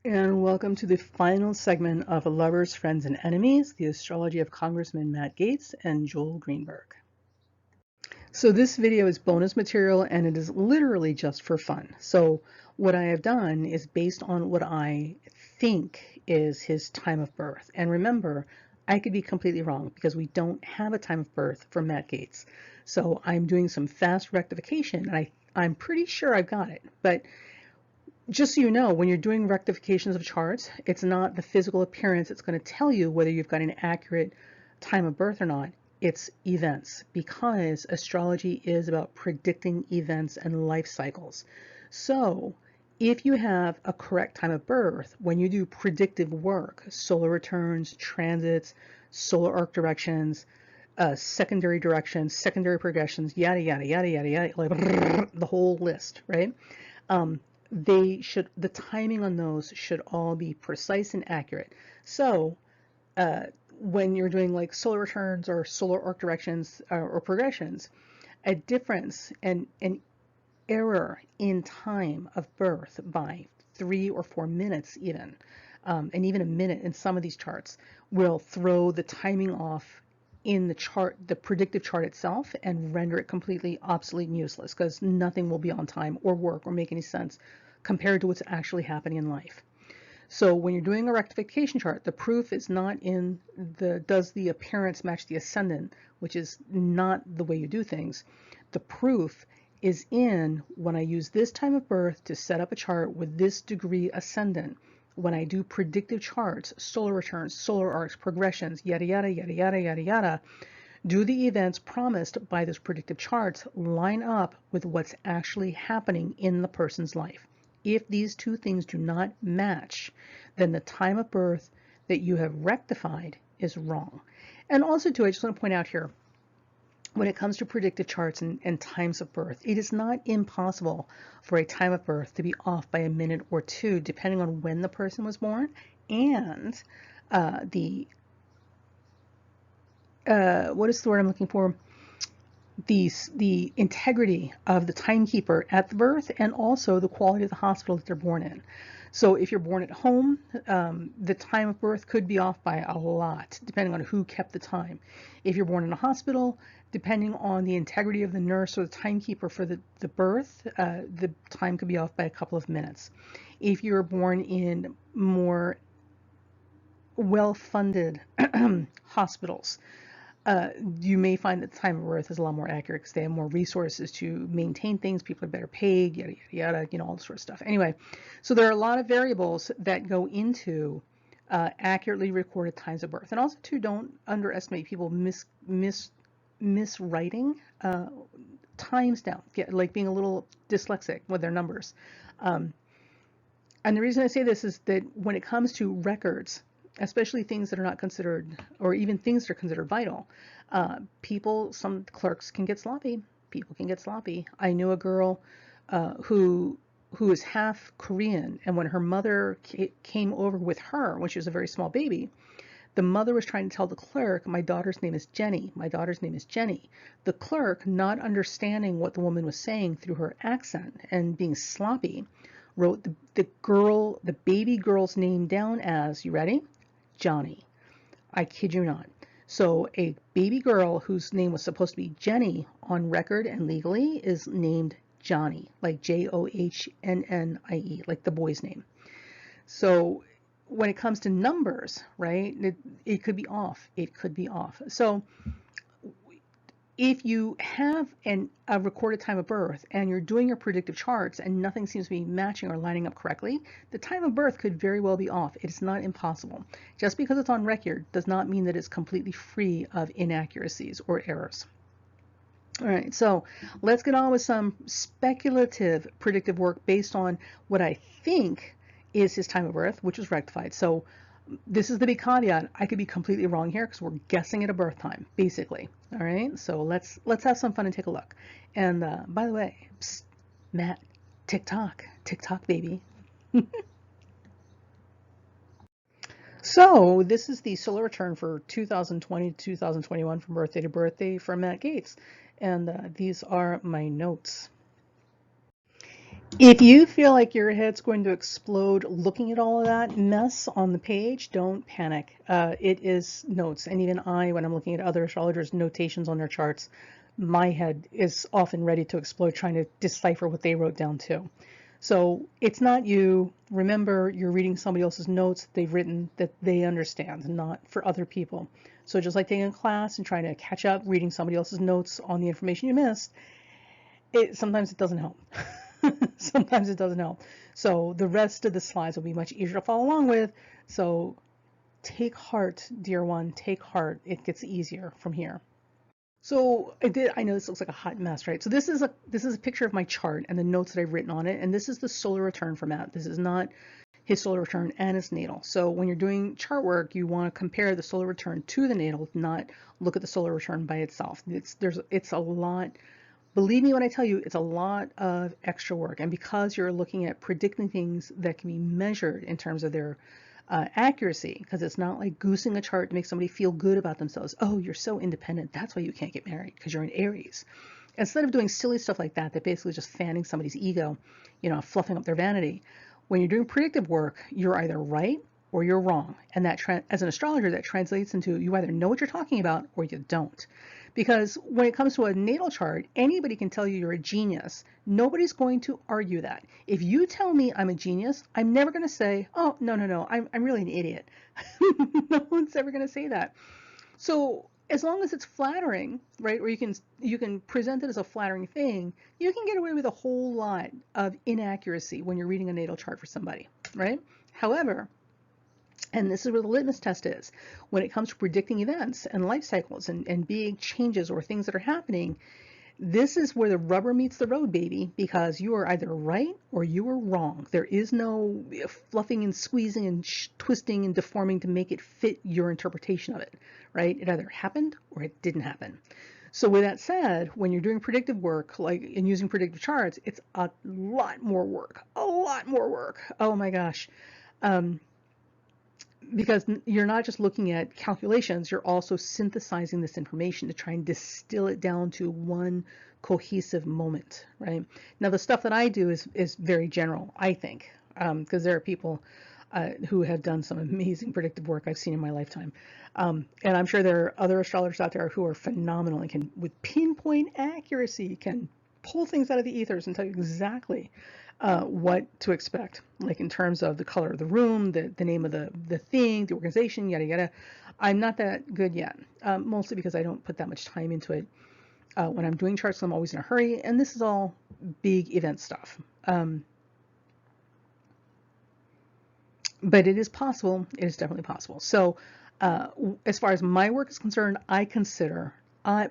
And welcome to the final segment of Lovers, Friends, and Enemies, the astrology of Congressman Matt Gaetz and Joel Greenberg. So this video is bonus material and it is literally just for fun. So what I have done is based on what I think is his time of birth. And remember, I could be completely wrong because we don't have a time of birth for Matt Gaetz. So I'm doing some fast rectification and I'm pretty sure I've got it. But just so you know, when you're doing rectifications of charts, it's not the physical appearance that's going to tell you whether you've got an accurate time of birth or not. It's events, because astrology is about predicting events and life cycles. So if you have a correct time of birth, when you do predictive work, solar returns, transits, solar arc directions, secondary directions, secondary progressions, yada, yada, yada, yada, yada, like the whole list, right? The timing on those should all be precise and accurate. So when you're doing like solar returns or solar arc directions or progressions, a difference and an error in time of birth by 3 or 4 minutes even, and even a minute in some of these charts will throw the timing off in the chart, the predictive chart itself, and render it completely obsolete and useless because nothing will be on time or work or make any sense compared to what's actually happening in life. So when you're doing a rectification chart, the proof is not in does the appearance match the ascendant, which is not the way you do things. The proof is in when I use this time of birth to set up a chart with this degree ascendant. When I do predictive charts, solar returns, solar arcs, progressions, yada, yada, yada, yada, yada, yada, do the events promised by those predictive charts line up with what's actually happening in the person's life? If these two things do not match, then the time of birth that you have rectified is wrong. And also, too, I just want to point out here, when it comes to predictive charts and times of birth, it is not impossible for a time of birth to be off by a minute or two, depending on when the person was born and what is the word I'm looking for? The integrity of the timekeeper at the birth, and also the quality of the hospital that they're born in. So if you're born at home, the time of birth could be off by a lot, depending on who kept the time. If you're born in a hospital, depending on the integrity of the nurse or the timekeeper for the birth, the time could be off by a couple of minutes. If you're born in more well-funded hospitals, you may find that the time of birth is a lot more accurate because they have more resources to maintain things. People are better paid, yada, yada, yada, you know, all this sort of stuff. Anyway, so there are a lot of variables that go into accurately recorded times of birth. And also, too, don't underestimate people miswriting times down, like being a little dyslexic with their numbers. And the reason I say this is that when it comes to records, especially things that are not considered, or even things that are considered vital, some clerks can get sloppy. People can get sloppy. I knew a girl who is half Korean, and when her mother came over with her when she was a very small baby, the mother was trying to tell the clerk, my daughter's name is Jenny. My daughter's name is Jenny. The clerk, not understanding what the woman was saying through her accent and being sloppy, wrote the baby girl's name down as, you ready? Johnny. I kid you not. So a baby girl whose name was supposed to be Jenny on record and legally is named Johnny, like Johnnnie, like the boy's name. So when it comes to numbers, right, it could be off. It could be off. So if you have a recorded time of birth and you're doing your predictive charts and nothing seems to be matching or lining up correctly, the time of birth could very well be off. It is not impossible. Just because it's on record does not mean that it's completely free of inaccuracies or errors. All right, so let's get on with some speculative predictive work based on what I think is his time of birth, which was rectified. So this is the big caveat. I could be completely wrong here because we're guessing at a birth time, basically. All right, so let's have some fun and take a look. And by the way, psst, Matt, TikTok, baby. So this is the solar return for 2020 to 2021 from birthday to birthday from Matt Gaetz. And these are my notes. If you feel like your head's going to explode looking at all of that mess on the page, don't panic. It is notes. And even I, when I'm looking at other astrologers' notations on their charts, my head is often ready to explode trying to decipher what they wrote down too. So it's not you. Remember, you're reading somebody else's notes that they've written that they understand, not for other people. So just like taking a class and trying to catch up, reading somebody else's notes on the information you missed, sometimes it doesn't help. Sometimes it doesn't help. So the rest of the slides will be much easier to follow along with. So take heart, dear one, take heart. It gets easier from here. So I know this looks like a hot mess, right? So this is a picture of my chart and the notes that I've written on it. And this is the solar return for Matt. This is not his solar return and his natal. So when you're doing chart work, you want to compare the solar return to the natal, not look at the solar return by itself. It's a lot. Believe me when I tell you, it's a lot of extra work. And because you're looking at predicting things that can be measured in terms of their accuracy, because it's not like goosing a chart to make somebody feel good about themselves. Oh, you're so independent. That's why you can't get married, because you're in Aries. Instead of doing silly stuff like that, that basically just fanning somebody's ego, fluffing up their vanity. When you're doing predictive work, you're either right or you're wrong. And that, as an astrologer, that translates into you either know what you're talking about or you don't. Because when it comes to a natal chart, anybody can tell you you're a genius. Nobody's going to argue that. If you tell me I'm a genius, I'm never going to say, oh, no, I'm really an idiot. No one's ever going to say that. So as long as it's flattering, right, or you can present it as a flattering thing, you can get away with a whole lot of inaccuracy when you're reading a natal chart for somebody, right? However, and this is where the litmus test is. When it comes to predicting events and life cycles and big changes or things that are happening, this is where the rubber meets the road, baby, because you are either right or you are wrong. There is no fluffing and squeezing and twisting and deforming to make it fit your interpretation of it, right? It either happened or it didn't happen. So with that said, when you're doing predictive work, like in using predictive charts, it's a lot more work, a lot more work. Oh my gosh. Because you're not just looking at calculations, you're also synthesizing this information to try and distill it down to one cohesive moment, right? Now, the stuff that I do is very general, I think, because there are people who have done some amazing predictive work I've seen in my lifetime. And I'm sure there are other astrologers out there who are phenomenal and can, with pinpoint accuracy, can pull things out of the ethers and tell you exactly what to expect, like in terms of the color of the room, the name of the thing, the organization, yada yada. I'm not that good yet, mostly because I don't put that much time into it. When I'm doing charts, I'm always in a hurry, and this is all big event stuff. But it is possible. It is definitely possible. So as far as my work is concerned,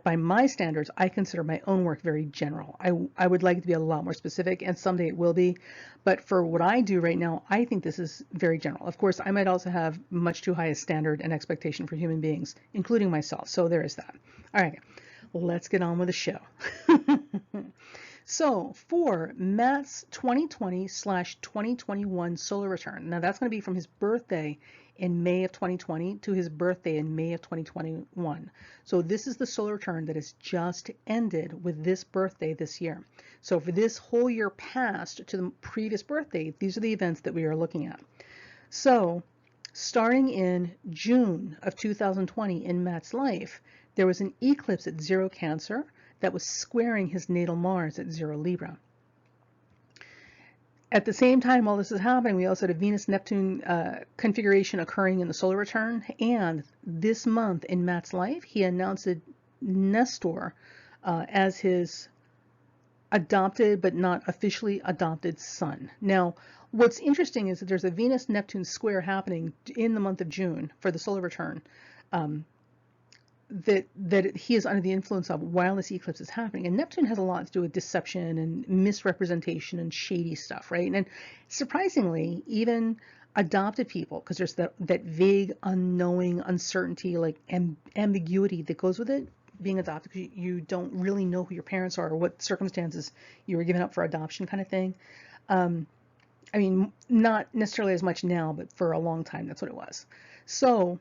by my standards, I consider my own work very general. I would like it to be a lot more specific, and someday it will be. But for what I do right now, I think this is very general. Of course, I might also have much too high a standard and expectation for human beings, including myself. So there is that. All right, let's get on with the show. So for Matt's 2020/2021 solar return, now that's going to be from his birthday in May of 2020 to his birthday in May of 2021. So this is the solar return that has just ended with this birthday this year. So for this whole year past to the previous birthday, these are the events that we are looking at. So starting in June of 2020 in Matt's life, there was an eclipse at 0 Cancer that was squaring his natal Mars at 0 Libra. At the same time, while this is happening, we also had a Venus-Neptune configuration occurring in the solar return. And this month in Matt's life, he announced Nestor as his adopted but not officially adopted son. Now, what's interesting is that there's a Venus-Neptune square happening in the month of June for the solar return. That he is under the influence of while this eclipse is happening. And Neptune has a lot to do with deception and misrepresentation and shady stuff, right? And surprisingly, even adopted people, because there's that vague, unknowing, uncertainty, like ambiguity that goes with it, being adopted, because you don't really know who your parents are or what circumstances you were given up for adoption kind of thing. I mean, not necessarily as much now, but for a long time, that's what it was. So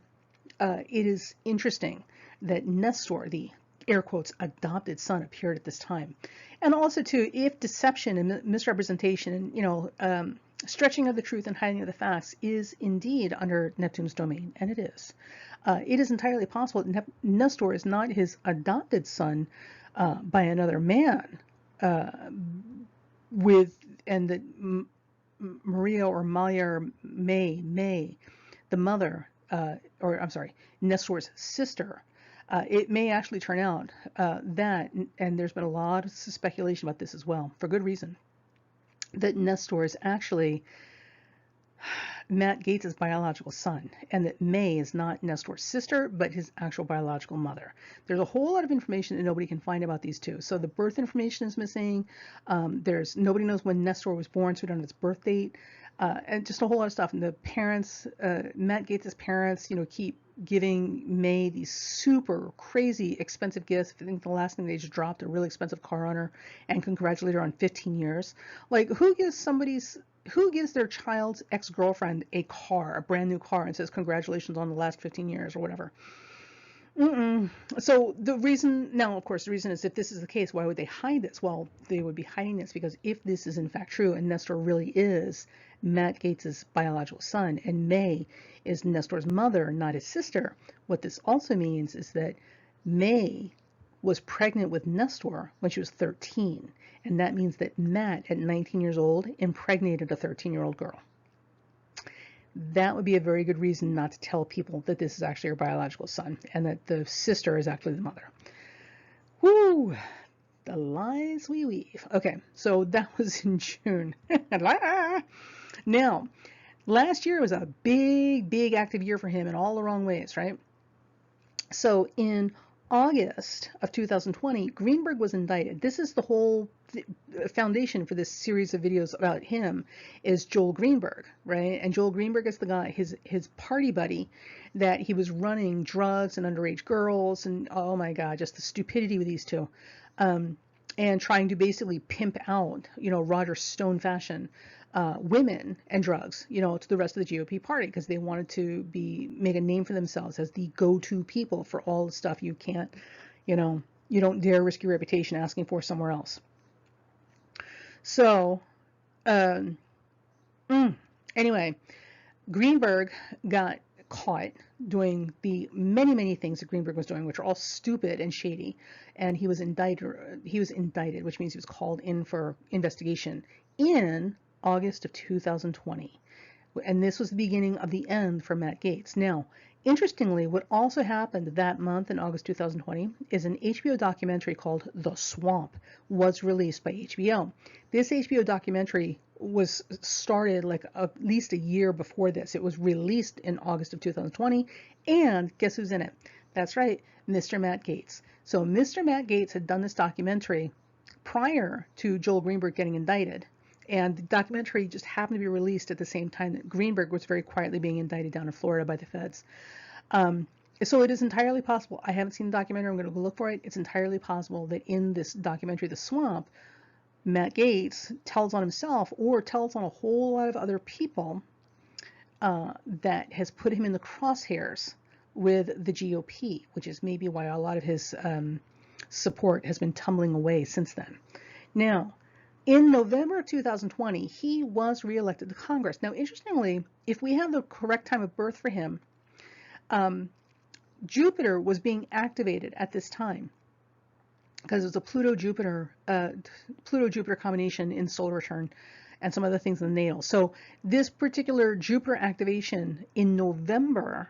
it is interesting that Nestor, the air quotes, adopted son appeared at this time. And also, too, if deception and misrepresentation and, stretching of the truth and hiding of the facts is indeed under Neptune's domain, and it is entirely possible that Nestor is not his adopted son by another man, and that Maria or Maya or May, the mother, Nestor's sister, it may actually turn out that, and there's been a lot of speculation about this as well, for good reason, that Nestor is actually Matt Gaetz' biological son, and that May is not Nestor's sister, but his actual biological mother. There's a whole lot of information that nobody can find about these two. So the birth information is missing. Nobody knows when Nestor was born, so we don't know his birth date, and just a whole lot of stuff. And the parents, Matt Gaetz' parents, keep giving May these super crazy expensive gifts. I think the last thing they just dropped a really expensive car on her and congratulated her on 15 years. Like, who gives their child's ex-girlfriend a brand new car, and says congratulations on the last 15 years or whatever? So the reason is, if this is the case, why would they hide this? Well, they would be hiding this because if this is in fact true and Nestor really is Matt Gaetz' biological son and May is Nestor's mother, not his sister, what this also means is that May was pregnant with Nestor when she was 13. And that means that Matt, at 19 years old, impregnated a 13-year-old girl. That would be a very good reason not to tell people that this is actually your biological son and that the sister is actually the mother. Woo! The lies we weave. Okay, so that was in June. Now, last year was a big active year for him in all the wrong ways, right? So in August of 2020, Greenberg was indicted. This is the whole foundation for this series of videos about him, is Joel Greenberg, right? And Joel Greenberg is the guy, his party buddy, that he was running drugs and underage girls, and oh my God, just the stupidity with these two, and trying to basically pimp out, Roger Stone fashion, women and drugs, to the rest of the GOP party, because they wanted to make a name for themselves as the go-to people for all the stuff you can't, you don't dare risk your reputation asking for somewhere else. So, anyway, Greenberg got caught doing the many things that Greenberg was doing, which are all stupid and shady, and he was indicted, which means he was called in for investigation in August of 2020. And this was the beginning of the end for Matt Gaetz. Now, interestingly, what also happened that month in August 2020 is an HBO documentary called The Swamp was released by HBO. This HBO documentary was started like at least a year before this. It was released in August of 2020, and guess who's in it? That's right, Mr. Matt Gaetz. So Mr. Matt Gaetz had done this documentary prior to Joel Greenberg getting indicted. And the documentary just happened to be released at the same time that Greenberg was very quietly being indicted down in Florida by the feds. So it is entirely possible. I haven't seen the documentary. I'm going to go look for it. It's entirely possible that in this documentary, The Swamp, Matt Gaetz tells on himself or tells on a whole lot of other people that has put him in the crosshairs with the GOP, which is maybe why a lot of his support has been tumbling away since then. Now, in November of 2020, he was reelected to Congress. Now, interestingly, if we have the correct time of birth for him, Jupiter was being activated at this time because it was a Pluto-Jupiter combination in solar return and some other things in the natal. So this particular Jupiter activation in November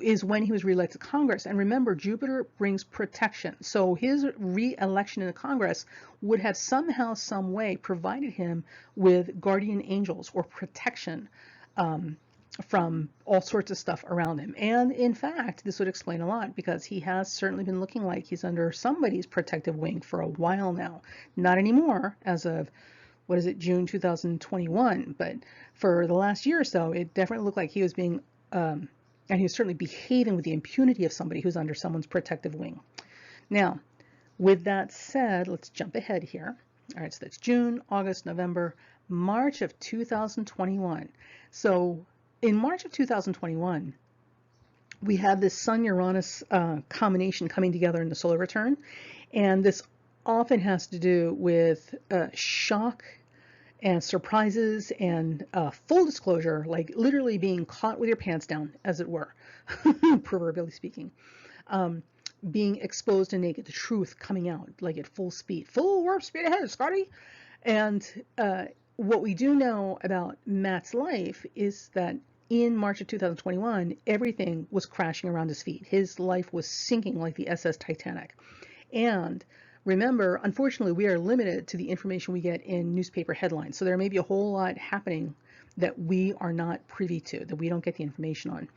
is when he was reelected to Congress. And remember, Jupiter brings protection. So his re-election in the Congress would have somehow, some way provided him with guardian angels or protection from all sorts of stuff around him. And in fact, this would explain a lot because he has certainly been looking like he's under somebody's protective wing for a while now. Not anymore as of, June 2021. But for the last year or so, it definitely looked like he was being and he was certainly behaving with the impunity of somebody who's under someone's protective wing. Now, with that said, let's jump ahead here. All right, so that's June, August, November, March of 2021. So in March of 2021, we have this Sun-Uranus combination coming together in the solar return, and this often has to do with shock and surprises and full disclosure, like literally being caught with your pants down, as it were, proverbially speaking. Being exposed and naked, the truth coming out like at full speed, full warp speed ahead, Scotty. And what we do know about Matt's life is that in March of 2021, everything was crashing around his feet. His life was sinking like the SS Titanic. And remember, unfortunately, we are limited to the information we get in newspaper headlines. So there may be a whole lot happening that we are not privy to, that we don't get the information on.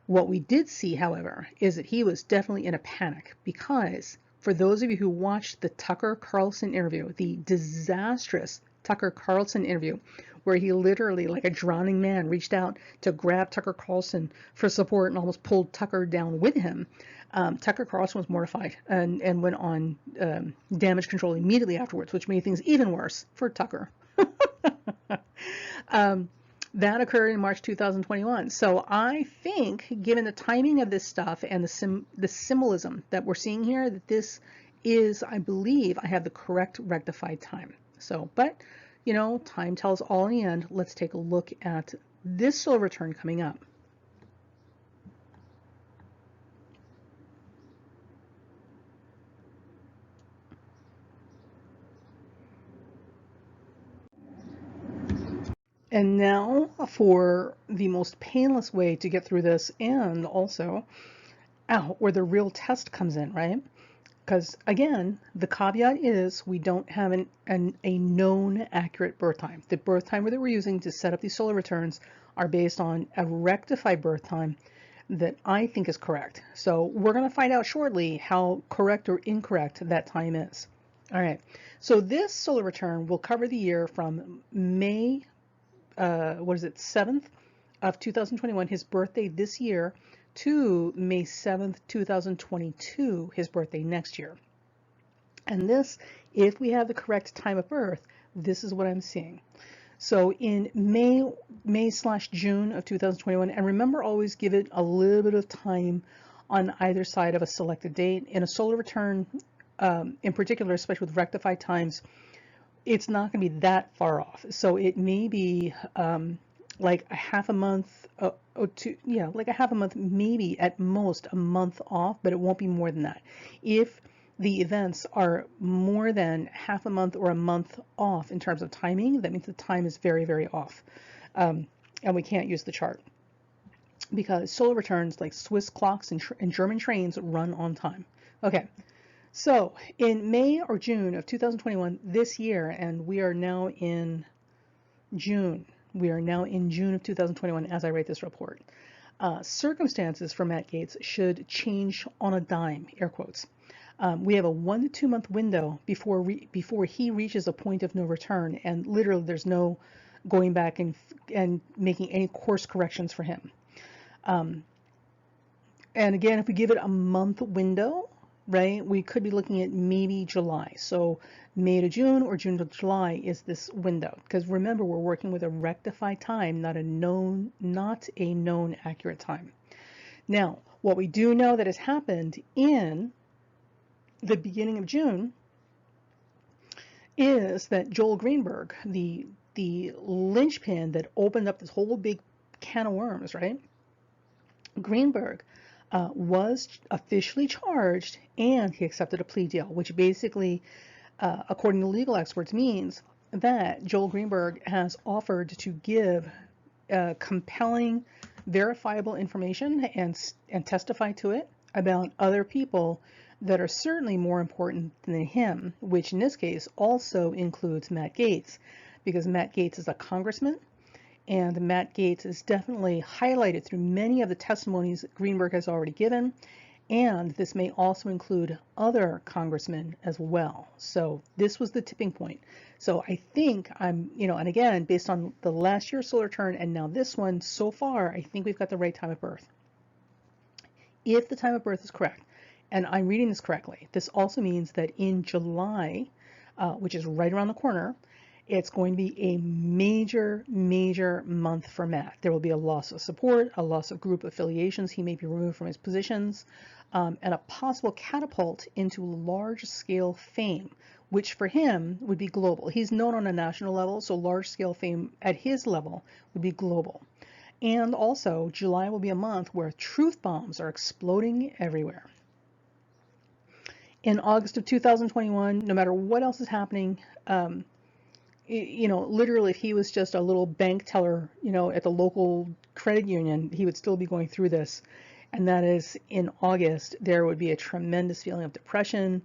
What we did see, however, is that he was definitely in a panic because for those of you who watched the Tucker Carlson interview, the disastrous Tucker Carlson interview, where he literally, like a drowning man, reached out to grab Tucker Carlson for support and almost pulled Tucker down with him. Tucker Carlson was mortified and went on damage control immediately afterwards, which made things even worse for Tucker. That occurred in March 2021. So I think, given the timing of this stuff and the symbolism that we're seeing here, that this is, I believe, I have the correct rectified time. So, but, you know, time tells all in the end. Let's take a look at this solar return coming up. And now for the most painless way to get through this, and also where the real test comes in, right? Because again, the caveat is we don't have a known accurate birth time. The birth timer that we're using to set up these solar returns are based on a rectified birth time that I think is correct. So we're going to find out shortly how correct or incorrect that time is. All right, so this solar return will cover the year from May 7th of 2021, his birthday this year, to May 7th, 2022, his birthday next year. And this, if we have the correct time of birth, this is what I'm seeing. So in May/June of 2021, and remember, always give it a little bit of time on either side of a selected date. In a solar return, in particular, especially with rectified times, it's not going to be that far off. So it may be like a half a month or two, yeah, like a half a month, maybe at most a month off, but it won't be more than that. If the events are more than half a month or a month off in terms of timing, that means the time is very, very off. And we can't use the chart because solar returns, like Swiss clocks and German trains, run on time. Okay. So in May or June of 2021, this year, and we are now in June. We are now in June of 2021 as I write this report. Circumstances for Matt Gaetz should change on a dime, air quotes. We have a 1 to 2 month window before he reaches a point of no return, and literally there's no going back and making any course corrections for him. And again, if we give it a month window, right, we could be looking at maybe July. So May to June or June to July is this window. Because remember, we're working with a rectified time, not a known accurate time. Now, what we do know that has happened in the beginning of June is that Joel Greenberg, the linchpin that opened up this whole big can of worms, right? Greenberg was officially charged and he accepted a plea deal, which basically, according to legal experts, means that Joel Greenberg has offered to give compelling, verifiable information and testify to it about other people that are certainly more important than him, which in this case also includes Matt Gaetz, because Matt Gaetz is a congressman. And Matt Gaetz is definitely highlighted through many of the testimonies that Greenberg has already given. And this may also include other congressmen as well. So this was the tipping point. So I think and again, based on the last year's solar return and now this one, so far, I think we've got the right time of birth. If the time of birth is correct, and I'm reading this correctly, this also means that in July, which is right around the corner, It's going to be a major, major month for Matt. There will be a loss of support, a loss of group affiliations. He may be removed from his positions, and a possible catapult into large-scale fame, which for him would be global. He's known on a national level, so large-scale fame at his level would be global. And also, July will be a month where truth bombs are exploding everywhere. In August of 2021, no matter what else is happening, literally, if he was just a little bank teller, at the local credit union, he would still be going through this. And that is, in August, there would be a tremendous feeling of depression,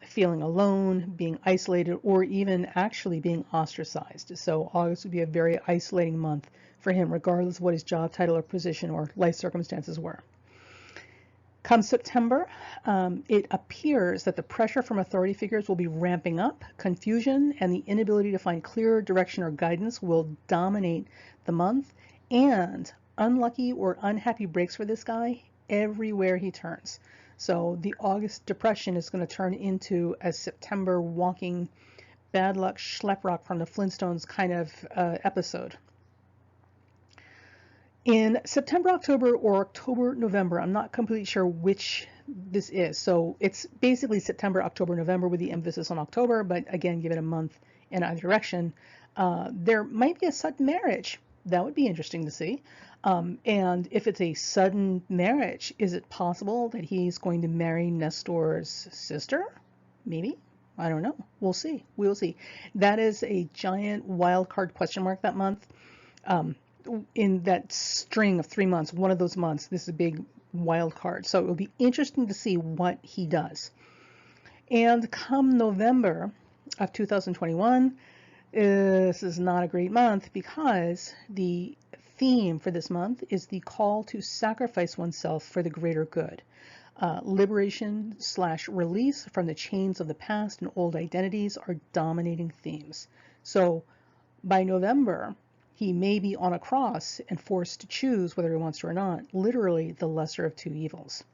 feeling alone, being isolated, or even actually being ostracized. So August would be a very isolating month for him, regardless of what his job title or position or life circumstances were. Come September, it appears that the pressure from authority figures will be ramping up. Confusion and the inability to find clear direction or guidance will dominate the month, and unlucky or unhappy breaks for this guy everywhere he turns. So the August depression is going to turn into a September walking bad luck schlep rock from the Flintstones kind of episode. In September, October, or October, November, I'm not completely sure which this is. So it's basically September, October, November with the emphasis on October, but again, give it a month in either direction. There might be a sudden marriage. That would be interesting to see. And if it's a sudden marriage, is it possible that he's going to marry Nestor's sister? Maybe. I don't know. We'll see. We'll see. That is a giant wild card question mark that month. In that string of 3 months, one of those months, this is a big wild card. So it will be interesting to see what he does. And come November of 2021, this is not a great month because the theme for this month is the call to sacrifice oneself for the greater good. Liberation/release from the chains of the past and old identities are dominating themes. So by November, he may be on a cross and forced to choose whether he wants to or not, literally the lesser of two evils.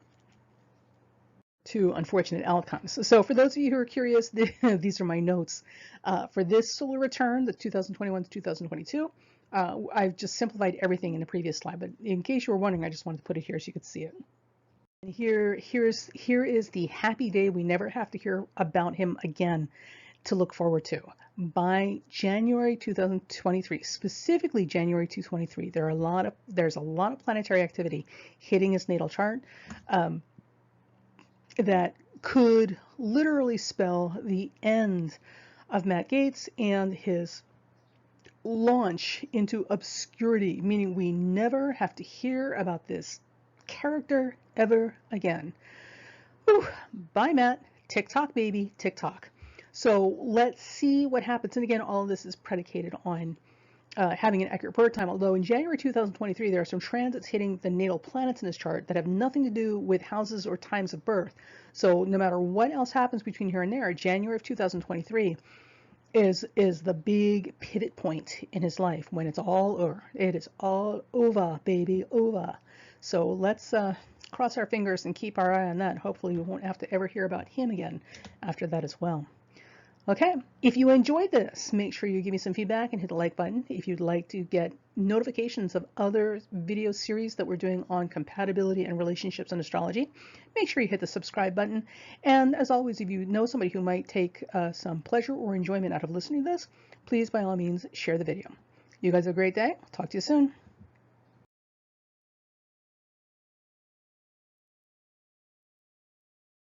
Two unfortunate outcomes. So for those of you who are curious, these are my notes. For this solar return, the 2021 to 2022, I've just simplified everything in the previous slide, but in case you were wondering, I just wanted to put it here so you could see it. And here is the happy day we never have to hear about him again to look forward to. By January 2023, specifically January 2023, there's a lot of planetary activity hitting his natal chart that could literally spell the end of Matt Gaetz and his launch into obscurity, meaning we never have to hear about this character ever again. Whew. Bye, Matt. TikTok, baby, TikTok. So let's see what happens. And again, all of this is predicated on having an accurate birth time, although in January 2023, there are some transits hitting the natal planets in his chart that have nothing to do with houses or times of birth. So no matter what else happens between here and there, January of 2023 is the big pivot point in his life when it's all over. It is all over, baby, over. So let's cross our fingers and keep our eye on that. Hopefully we won't have to ever hear about him again after that as well. Okay, if you enjoyed this, make sure you give me some feedback and hit the like button. If you'd like to get notifications of other video series that we're doing on compatibility and relationships and astrology, make sure you hit the subscribe button. And as always, if you know somebody who might take some pleasure or enjoyment out of listening to this, please by all means share the video. You guys have a great day. Talk to you soon.